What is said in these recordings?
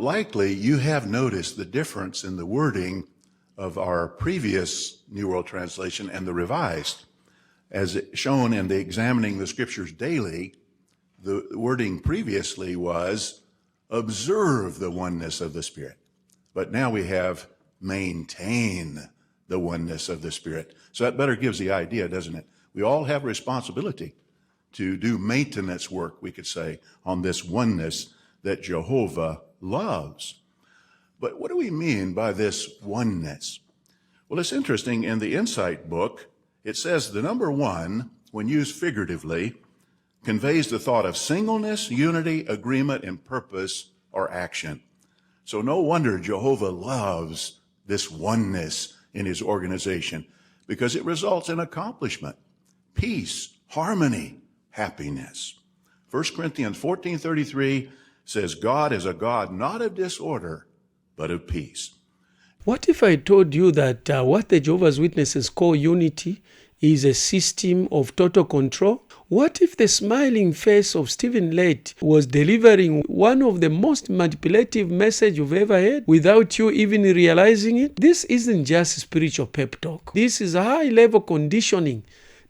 likely you have noticed the difference in the wording of our previous New World Translation and the Revised. As shown in the Examining the Scriptures Daily, the wording previously was, observe the oneness of the Spirit. But now we have maintain the oneness of the Spirit. So that better gives the idea, doesn't it? We all have responsibility to do maintenance work, we could say, on this oneness that Jehovah loves. But what do we mean by this oneness? Well, it's interesting. In the Insight book, it says the number one, when used figuratively, conveys the thought of singleness, unity, agreement, and purpose or action. So no wonder Jehovah loves this oneness in his organization, because it results in accomplishment, peace, harmony, happiness. 1 Corinthians 14:33 says, God is a God not of disorder, but of peace. What if I told you that what the Jehovah's Witnesses call unity is a system of total control? What if the smiling face of Stephen Lett was delivering one of the most manipulative messages you've ever heard without you even realizing it? This isn't just spiritual pep talk. This is high-level conditioning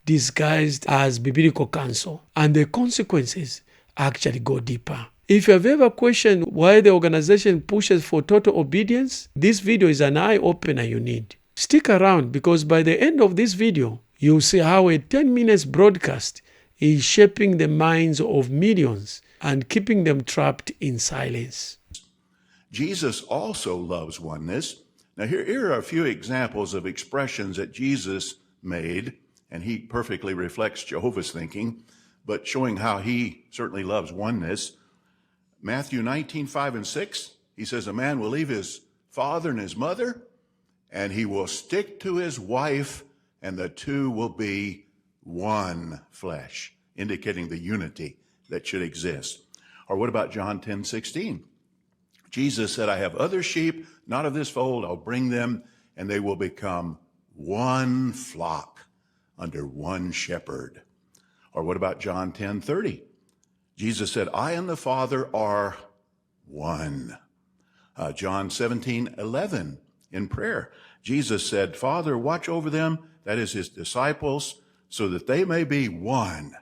disguised as biblical counsel, and the consequences actually go deeper. If you have ever questioned why the organization pushes for total obedience, this video is an eye-opener you need. Stick around, because by the end of this video, you'll see how a 10 minutes broadcast is shaping the minds of millions and keeping them trapped in silence. Jesus also loves oneness. Now here are a few examples of expressions that Jesus made, and he perfectly reflects Jehovah's thinking, but showing how he certainly loves oneness. Matthew 19:5-6, he says, a man will leave his father and his mother, and he will stick to his wife, and the two will be one flesh, indicating the unity that should exist. Or what about John 10:16? Jesus said, I have other sheep, not of this fold. I'll bring them, and they will become one flock under one shepherd. Or what about John 10:30? Jesus said, I and the Father are one. John 17:11 in prayer, Jesus said, Father, watch over them, that is his disciples, so that they may be one,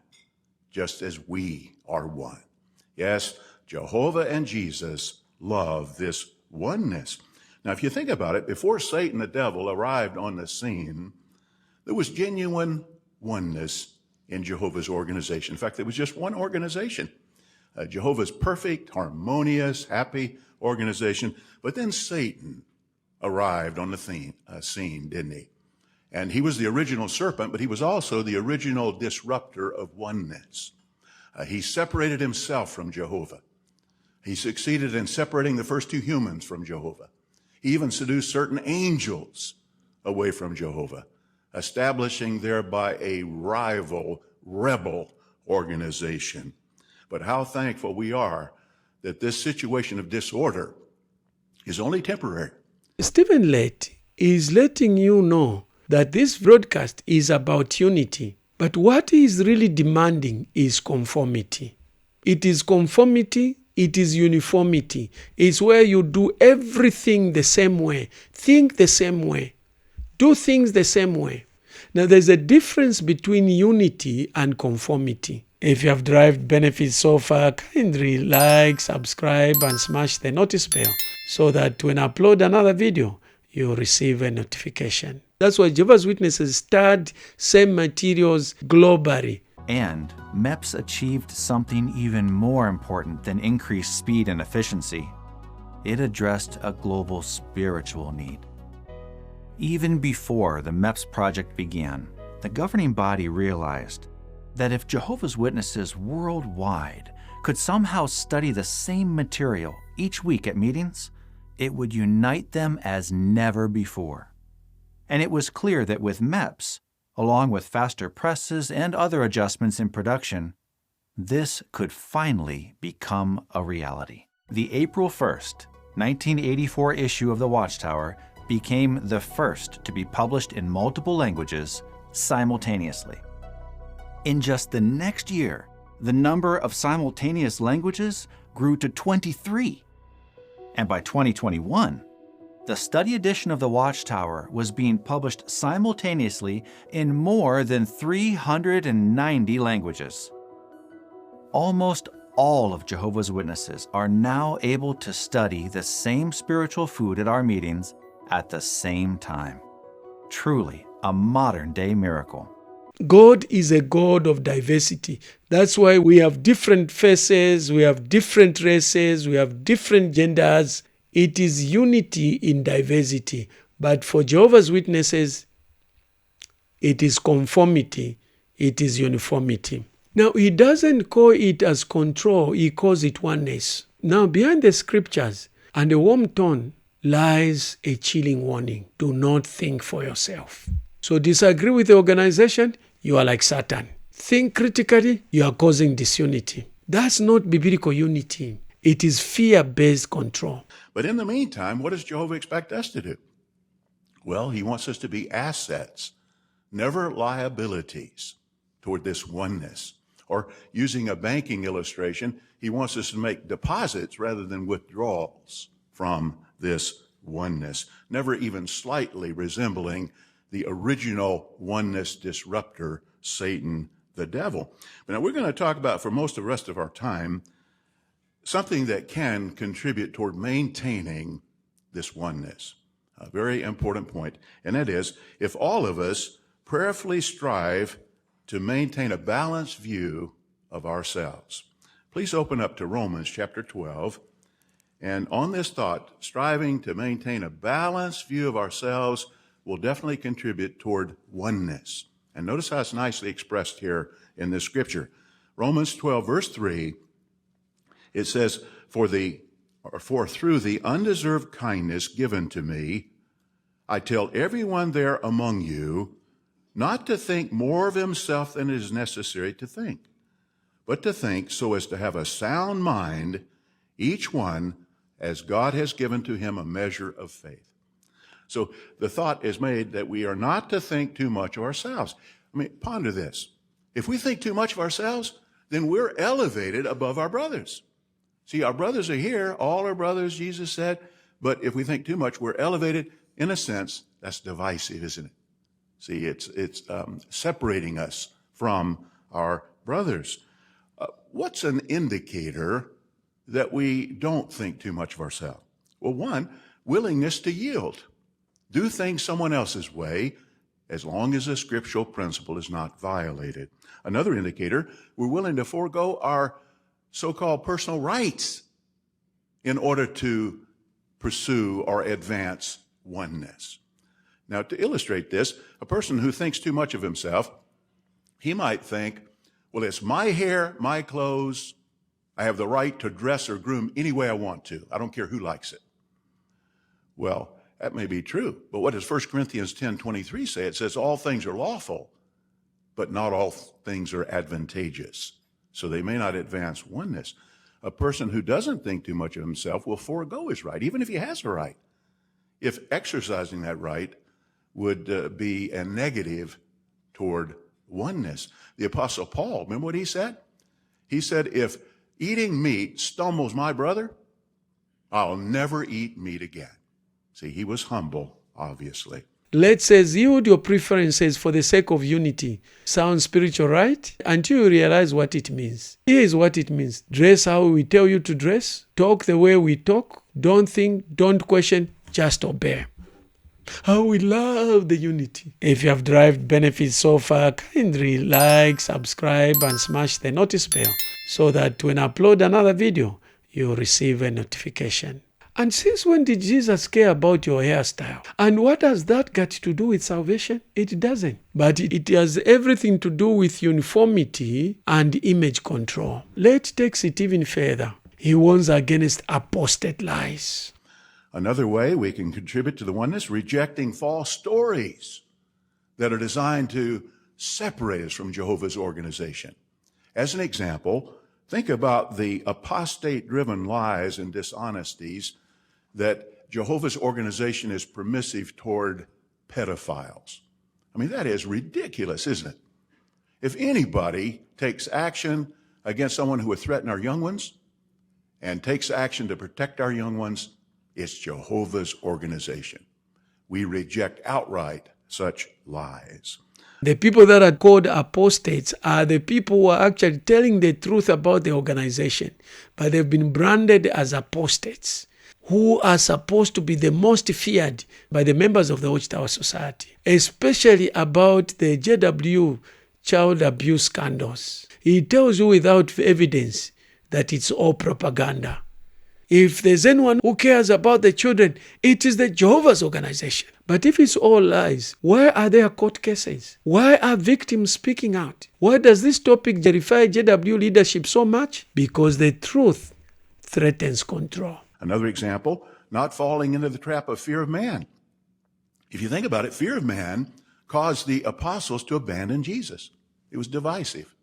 just as we are one. Yes, Jehovah and Jesus love this oneness. Now, if you think about it, before Satan, the devil, arrived on the scene, there was genuine oneness in Jehovah's organization. In fact, there was just one organization, Jehovah's perfect, harmonious, happy organization. But then Satan arrived on the scene, didn't he? And he was the original serpent, but he was also the original disruptor of oneness. He separated himself from Jehovah. He succeeded in separating the first two humans from Jehovah. He even seduced certain angels away from Jehovah, establishing thereby a rival, rebel organization. But how thankful we are that this situation of disorder is only temporary. Stephen Lett is letting you know that this broadcast is about unity, but what he is really demanding is conformity. It is conformity, it is uniformity. It's where you do everything the same way, think the same way, do things the same way. Now, there's a difference between unity and conformity. If you have derived benefits so far, kindly like, subscribe, and smash the notice bell so that when I upload another video, you'll receive a notification. That's why Jehovah's Witnesses studied same materials globally. And MEPS achieved something even more important than increased speed and efficiency. It addressed a global spiritual need. Even before the MEPS project began, the governing body realized that if Jehovah's Witnesses worldwide could somehow study the same material each week at meetings, it would unite them as never before. And it was clear that with MEPS, along with faster presses and other adjustments in production, this could finally become a reality. The April 1st, 1984 issue of the Watchtower became the first to be published in multiple languages simultaneously. In just the next year, the number of simultaneous languages grew to 23. And by 2021, the study edition of the Watchtower was being published simultaneously in more than 390 languages. Almost all of Jehovah's Witnesses are now able to study the same spiritual food at our meetings at the same time. Truly a modern-day miracle. God is a God of diversity. That's why we have different faces, we have different races, we have different genders. It is unity in diversity. But for Jehovah's Witnesses, it is conformity, it is uniformity. Now, he doesn't call it as control, he calls it oneness. Now, behind the scriptures and a warm tone lies a chilling warning. Do not think for yourself. So disagree with the organization, you are like Satan. Think critically, you are causing disunity. That's not biblical unity. It is fear-based control. But in the meantime, what does Jehovah expect us to do? Well, he wants us to be assets, never liabilities toward this oneness. Or using a banking illustration, he wants us to make deposits rather than withdrawals from this oneness, never even slightly resembling the original oneness disruptor, Satan, the devil. But now we're going to talk about, for most of the rest of our time, something that can contribute toward maintaining this oneness. A very important point, and that is, if all of us prayerfully strive to maintain a balanced view of ourselves. Please open up to Romans chapter 12. And on this thought, striving to maintain a balanced view of ourselves will definitely contribute toward oneness. And notice how it's nicely expressed here in this scripture. Romans 12, verse 3, it says, For through the undeserved kindness given to me, I tell everyone there among you not to think more of himself than it is necessary to think, but to think so as to have a sound mind, each one as God has given to him a measure of faith. So the thought is made that we are not to think too much of ourselves. I mean, ponder this. If we think too much of ourselves, then we're elevated above our brothers. See, our brothers are here, all our brothers, Jesus said, but if we think too much, we're elevated. In a sense, that's divisive, isn't it? See, it's separating us from our brothers. What's an indicator that we don't think too much of ourselves? Well, one, willingness to yield. Do things someone else's way as long as a scriptural principle is not violated. Another indicator, we're willing to forego our so-called personal rights in order to pursue or advance oneness. Now, to illustrate this, a person who thinks too much of himself, he might think, well, it's my hair, my clothes. I have the right to dress or groom any way I want to. I don't care who likes it. Well, that may be true. But what does 1 Corinthians 10:23 say? It says all things are lawful, but not all things are advantageous. So they may not advance oneness. A person who doesn't think too much of himself will forego his right, even if he has a right, if exercising that right would be a negative toward oneness. The Apostle Paul, remember what he said? He said, if eating meat stumbles my brother, I'll never eat meat again. See, he was humble, obviously. Lett says, yield your preferences for the sake of unity. Sounds spiritual, right? Until you realize what it means. Here is what it means. Dress how we tell you to dress. Talk the way we talk. Don't think, don't question, just obey. How we love the unity. If you have derived benefits so far, kindly like, subscribe, and smash the notice bell so that when I upload another video, you'll receive a notification. And since when did Jesus care about your hairstyle? And what has that got to do with salvation? It doesn't. But it has everything to do with uniformity and image control. Lett takes it even further. He warns against apostate lies. Another way we can contribute to the oneness, rejecting false stories that are designed to separate us from Jehovah's organization. As an example, think about the apostate-driven lies and dishonesties that Jehovah's organization is permissive toward pedophiles. I mean, that is ridiculous, isn't it? If anybody takes action against someone who would threaten our young ones and takes action to protect our young ones, It's Jehovah's organization. We reject outright such lies. The people that are called apostates are the people who are actually telling the truth about the organization, but they've been branded as apostates, who are supposed to be the most feared by the members of the Watchtower Society, especially about the JW child abuse scandals. He tells you without evidence that it's all propaganda. If there's anyone who cares about the children, it is the Jehovah's organization. But if it's all lies, why are there court cases? Why are victims speaking out? Why does this topic verify JW leadership so much? Because the truth threatens control. Another example, not falling into the trap of fear of man. If you think about it, fear of man caused the apostles to abandon Jesus. It was divisive.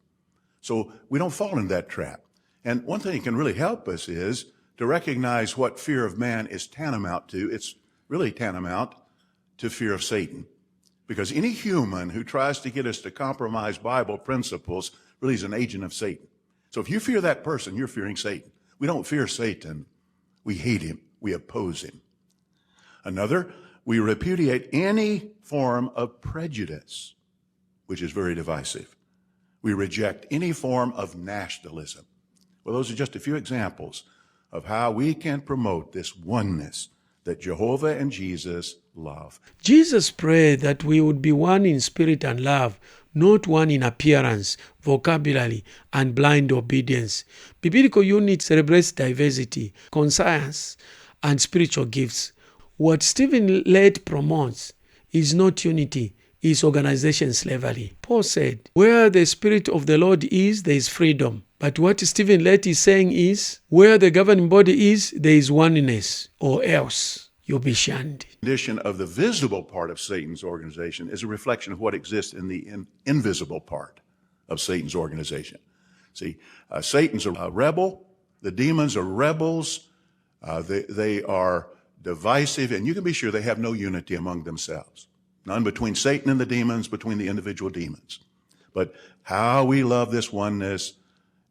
So we don't fall into that trap. And one thing that can really help us is to recognize what fear of man is tantamount to. It's really tantamount to fear of Satan. Because any human who tries to get us to compromise Bible principles really is an agent of Satan. So if you fear that person, you're fearing Satan. We don't fear Satan. We hate him. We oppose him. Another, we repudiate any form of prejudice, which is very divisive. We reject any form of nationalism. Well, those are just a few examples of how we can promote this oneness that Jehovah and Jesus love. Jesus prayed that we would be one in spirit and love, not one in appearance, vocabulary, and blind obedience. Biblical unity celebrates diversity, conscience, and spiritual gifts. What Stephen Lett promotes is not unity, is organization slavery. Paul said, where the Spirit of the Lord is, there is freedom. But what Stephen Lett is saying is, where the governing body is, there is oneness, or else you'll be shunned. The condition of the visible part of Satan's organization is a reflection of what exists in the invisible part of Satan's organization. See, Satan's a rebel. The demons are rebels. They are divisive, and you can be sure they have no unity among themselves. None between Satan and the demons, between the individual demons. But how we love this oneness,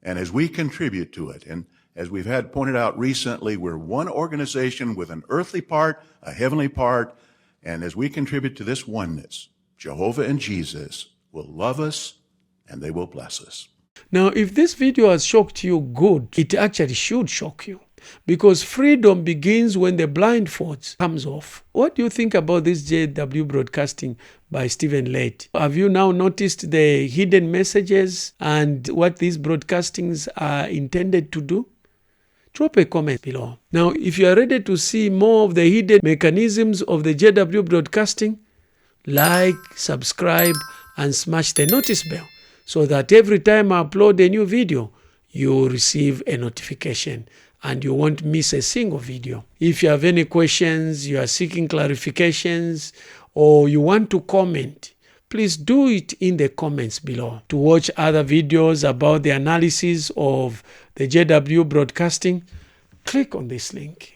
and as we contribute to it, and as we've had pointed out recently, we're one organization with an earthly part, a heavenly part, and as we contribute to this oneness, Jehovah and Jesus will love us and they will bless us. Now, if this video has shocked you, good. It actually should shock you. Because freedom begins when the blindfold comes off. What do you think about this JW broadcasting by Stephen Lett? Have you now noticed the hidden messages and what these broadcastings are intended to do? Drop a comment below. Now, if you are ready to see more of the hidden mechanisms of the JW broadcasting, like, subscribe, and smash the notice bell so that every time I upload a new video, you will receive a notification and you won't miss a single video. If you have any questions, you are seeking clarifications, or you want to comment, please do it in the comments below. To watch other videos about the analysis of the JW broadcasting, click on this link.